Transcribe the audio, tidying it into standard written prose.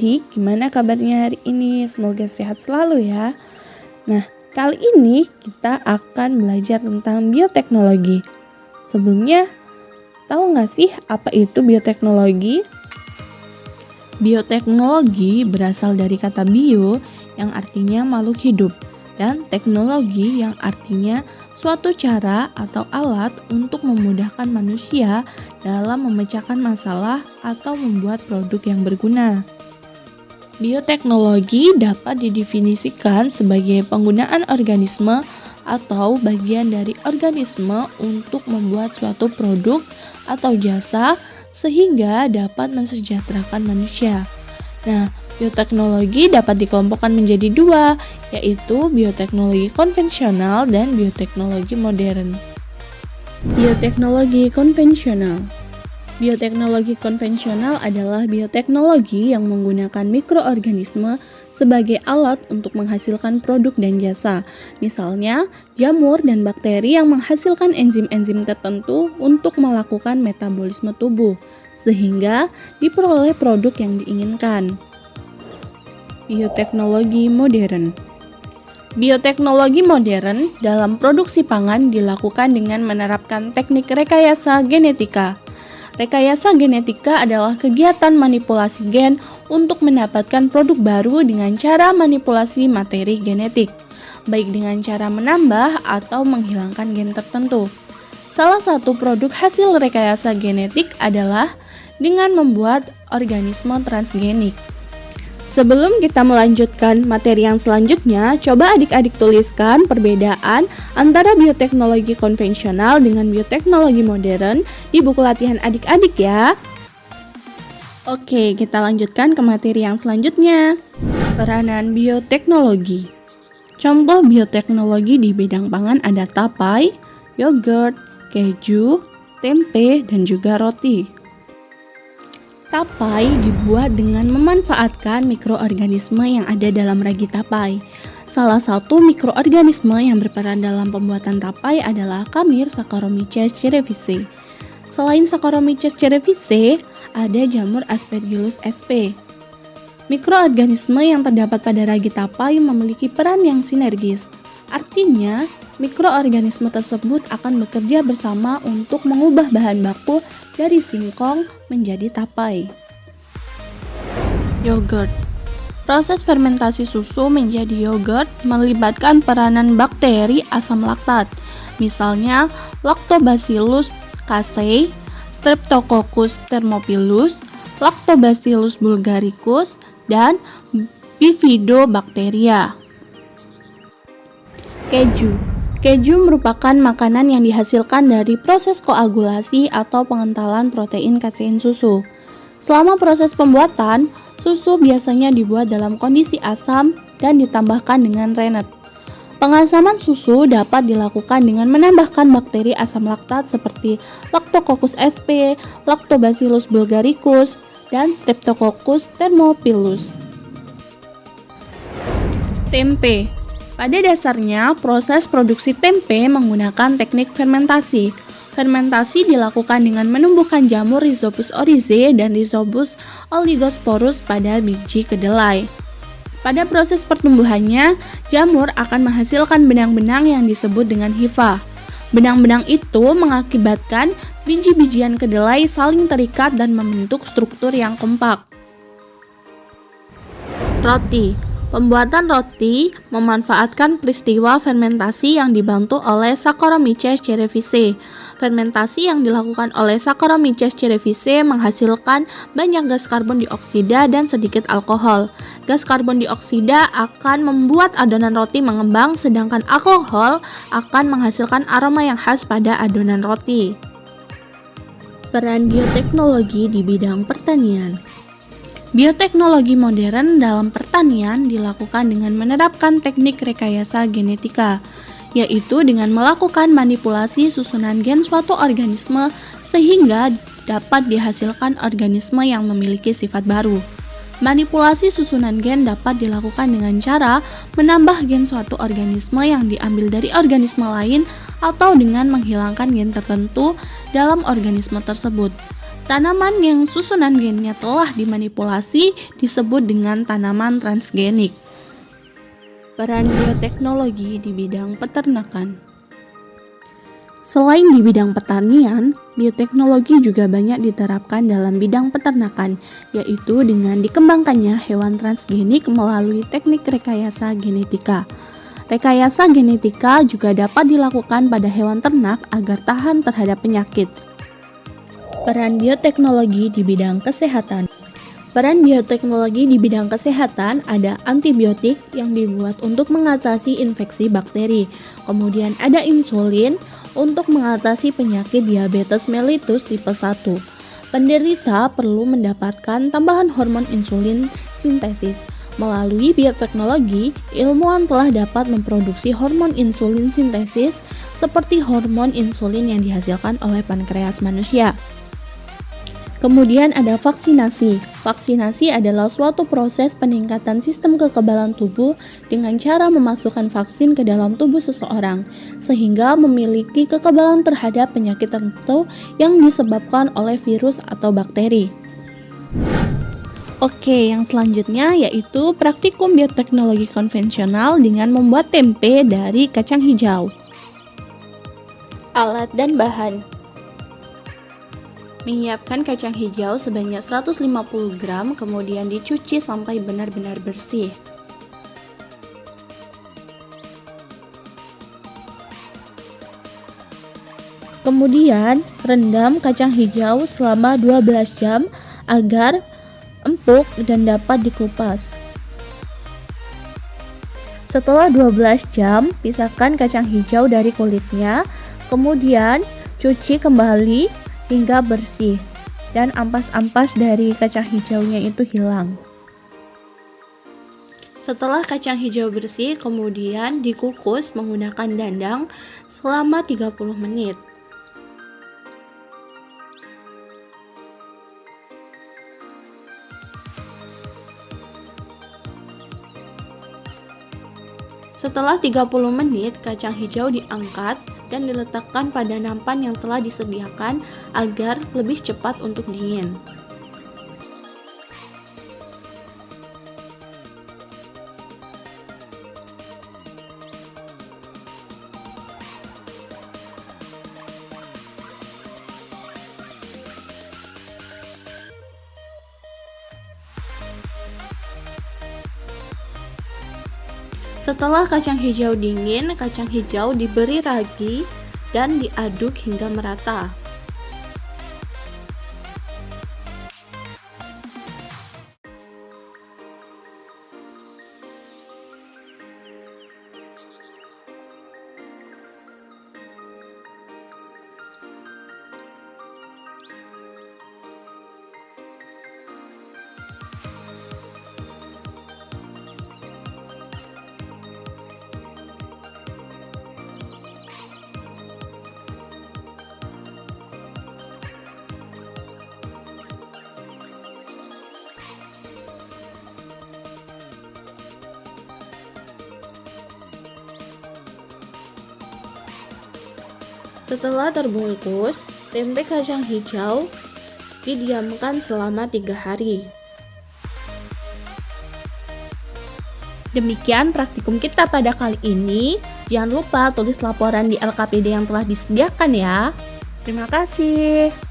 adik-adik, gimana kabarnya hari ini? Semoga sehat selalu ya. Nah, kali ini kita akan belajar tentang bioteknologi. Sebelumnya, tahu nggak sih apa itu bioteknologi? Bioteknologi berasal dari kata bio yang artinya makhluk hidup dan teknologi yang artinya suatu cara atau alat untuk memudahkan manusia dalam memecahkan masalah atau membuat produk yang berguna. Bioteknologi dapat didefinisikan sebagai penggunaan organisme atau bagian dari organisme untuk membuat suatu produk atau jasa sehingga dapat mensejahterakan manusia. Nah, bioteknologi dapat dikelompokkan menjadi dua, yaitu bioteknologi konvensional dan bioteknologi modern. Bioteknologi konvensional. Bioteknologi konvensional adalah bioteknologi yang menggunakan mikroorganisme sebagai alat untuk menghasilkan produk dan jasa. Misalnya, jamur dan bakteri yang menghasilkan enzim-enzim tertentu untuk melakukan metabolisme tubuh, sehingga diperoleh produk yang diinginkan. Bioteknologi modern. Bioteknologi modern dalam produksi pangan dilakukan dengan menerapkan teknik rekayasa genetika. Rekayasa genetika adalah kegiatan manipulasi gen untuk mendapatkan produk baru dengan cara manipulasi materi genetik, baik dengan cara menambah atau menghilangkan gen tertentu. Salah satu produk hasil rekayasa genetik adalah dengan membuat organisme transgenik. Sebelum kita melanjutkan materi yang selanjutnya, coba adik-adik tuliskan perbedaan antara bioteknologi konvensional dengan bioteknologi modern di buku latihan adik-adik ya. Oke, kita lanjutkan ke materi yang selanjutnya. Peranan bioteknologi. Contoh bioteknologi di bidang pangan ada tapai, yogurt, keju, tempe, dan juga roti. Tapai dibuat dengan memanfaatkan mikroorganisme yang ada dalam ragi tapai. Salah satu mikroorganisme yang berperan dalam pembuatan tapai adalah Khmer Saccharomyces cerevisiae. Selain Saccharomyces cerevisiae, ada jamur Aspergillus sp. Mikroorganisme yang terdapat pada ragi tapai memiliki peran yang sinergis. Artinya, mikroorganisme tersebut akan bekerja bersama untuk mengubah bahan baku dari singkong menjadi tapai. Yogurt. Proses fermentasi susu menjadi yogurt melibatkan peranan bakteri asam laktat, misalnya Lactobacillus casei, Streptococcus thermophilus, Lactobacillus bulgaricus, dan Bifidobacteria. Keju. Keju merupakan makanan yang dihasilkan dari proses koagulasi atau pengentalan protein kasein susu. Selama proses pembuatan, susu biasanya dibuat dalam kondisi asam dan ditambahkan dengan rennet. Pengasaman susu dapat dilakukan dengan menambahkan bakteri asam laktat seperti Lactococcus sp, Lactobacillus bulgaricus, dan Streptococcus thermophilus. Tempe. Pada dasarnya, proses produksi tempe menggunakan teknik fermentasi. Fermentasi dilakukan dengan menumbuhkan jamur Rhizopus oryzae dan Rhizopus oligosporus pada biji kedelai. Pada proses pertumbuhannya, jamur akan menghasilkan benang-benang yang disebut dengan hifa. Benang-benang itu mengakibatkan biji-bijian kedelai saling terikat dan membentuk struktur yang kompak. Roti. Pembuatan roti memanfaatkan peristiwa fermentasi yang dibantu oleh Saccharomyces cerevisiae. Fermentasi yang dilakukan oleh Saccharomyces cerevisiae menghasilkan banyak gas karbon dioksida dan sedikit alkohol. Gas karbon dioksida akan membuat adonan roti mengembang, sedangkan alkohol akan menghasilkan aroma yang khas pada adonan roti. Peran bioteknologi di bidang pertanian. Bioteknologi modern dalam pertanian dilakukan dengan menerapkan teknik rekayasa genetika, yaitu dengan melakukan manipulasi susunan gen suatu organisme sehingga dapat dihasilkan organisme yang memiliki sifat baru. Manipulasi susunan gen dapat dilakukan dengan cara menambah gen suatu organisme yang diambil dari organisme lain atau dengan menghilangkan gen tertentu dalam organisme tersebut. Tanaman yang susunan gennya telah dimanipulasi disebut dengan tanaman transgenik. Peran bioteknologi di bidang peternakan. Selain di bidang pertanian, bioteknologi juga banyak diterapkan dalam bidang peternakan, yaitu dengan dikembangkannya hewan transgenik melalui teknik rekayasa genetika. Rekayasa genetika juga dapat dilakukan pada hewan ternak agar tahan terhadap penyakit. Peran bioteknologi di bidang kesehatan. Peran bioteknologi di bidang kesehatan ada antibiotik yang dibuat untuk mengatasi infeksi bakteri. Kemudian ada insulin untuk mengatasi penyakit diabetes mellitus tipe 1. Penderita perlu mendapatkan tambahan hormon insulin sintesis. Melalui bioteknologi, ilmuwan telah dapat memproduksi hormon insulin sintesis seperti hormon insulin yang dihasilkan oleh pankreas manusia. Kemudian ada vaksinasi. Vaksinasi adalah suatu proses peningkatan sistem kekebalan tubuh dengan cara memasukkan vaksin ke dalam tubuh seseorang, sehingga memiliki kekebalan terhadap penyakit tertentu yang disebabkan oleh virus atau bakteri. Oke, yang selanjutnya yaitu praktikum bioteknologi konvensional dengan membuat tempe dari kacang hijau. Alat dan bahan. Menyiapkan kacang hijau sebanyak 150 gram, kemudian dicuci sampai benar-benar bersih. Kemudian, rendam kacang hijau selama 12 jam agar empuk dan dapat dikupas. Setelah 12 jam, pisahkan kacang hijau dari kulitnya, kemudian cuci kembali hingga bersih dan ampas-ampas dari kacang hijaunya itu hilang. Setelah kacang hijau bersih, kemudian dikukus menggunakan dandang selama 30 menit. Setelah 30 menit, kacang hijau diangkat dan diletakkan pada nampan yang telah disediakan agar lebih cepat untuk dingin. Setelah kacang hijau dingin, kacang hijau diberi ragi dan diaduk hingga merata. Setelah terbungkus, tempe kacang hijau didiamkan selama 3 hari. Demikian praktikum kita pada kali ini. Jangan lupa tulis laporan di LKPD yang telah disediakan ya. Terima kasih.